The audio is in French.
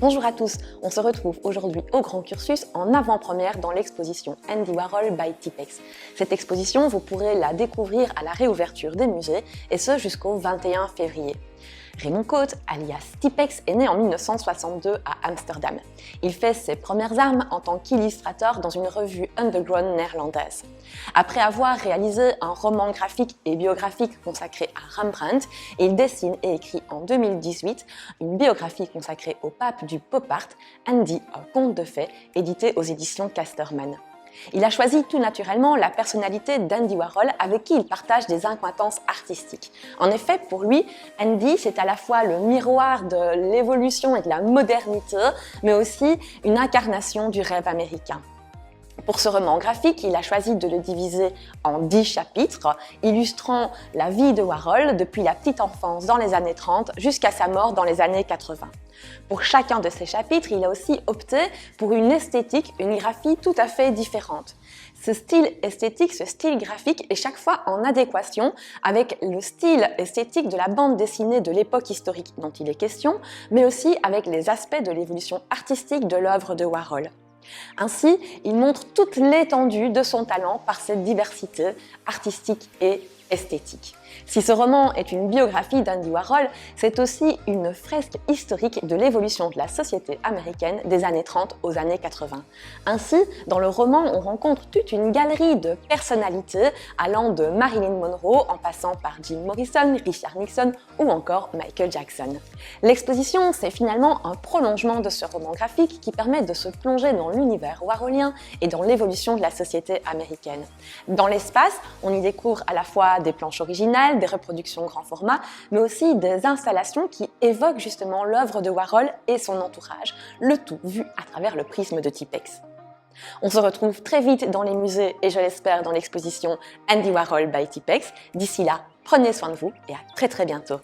Bonjour à tous, on se retrouve aujourd'hui au Grand Cursus en avant-première dans l'exposition Andy Warhol by Tipex. Cette exposition, vous pourrez la découvrir à la réouverture des musées et ce jusqu'au 21 février. Raymond Cote, alias Tipex, est né en 1962 à Amsterdam. Il fait ses premières armes en tant qu'illustrateur dans une revue underground néerlandaise. Après avoir réalisé un roman graphique et biographique consacré à Rembrandt, il dessine et écrit en 2018 une biographie consacrée au pape du pop art, Andy, un conte de fées, édité aux éditions Casterman. Il a choisi tout naturellement la personnalité d'Andy Warhol avec qui il partage des accointances artistiques. En effet, pour lui, Andy, c'est à la fois le miroir de l'évolution et de la modernité, mais aussi une incarnation du rêve américain. Pour ce roman graphique, il a choisi de le diviser en 10 chapitres, illustrant la vie de Warhol depuis la petite enfance dans les années 30 jusqu'à sa mort dans les années 80. Pour chacun de ces chapitres, il a aussi opté pour une esthétique, une graphie tout à fait différente. Ce style esthétique, ce style graphique est chaque fois en adéquation avec le style esthétique de la bande dessinée de l'époque historique dont il est question, mais aussi avec les aspects de l'évolution artistique de l'œuvre de Warhol. Ainsi, il montre toute l'étendue de son talent par cette diversité artistique et esthétique. Si ce roman est une biographie d'Andy Warhol, c'est aussi une fresque historique de l'évolution de la société américaine des années 30 aux années 80. Ainsi, dans le roman, on rencontre toute une galerie de personnalités allant de Marilyn Monroe en passant par Jim Morrison, Richard Nixon ou encore Michael Jackson. L'exposition, c'est finalement un prolongement de ce roman graphique qui permet de se plonger dans l'univers warholien et dans l'évolution de la société américaine. Dans l'espace, on y découvre à la fois des planches originales, des reproductions grand format, mais aussi des installations qui évoquent justement l'œuvre de Warhol et son entourage, le tout vu à travers le prisme de Tipex. On se retrouve très vite dans les musées et je l'espère dans l'exposition Andy Warhol by Tipex. D'ici là, prenez soin de vous et à très bientôt.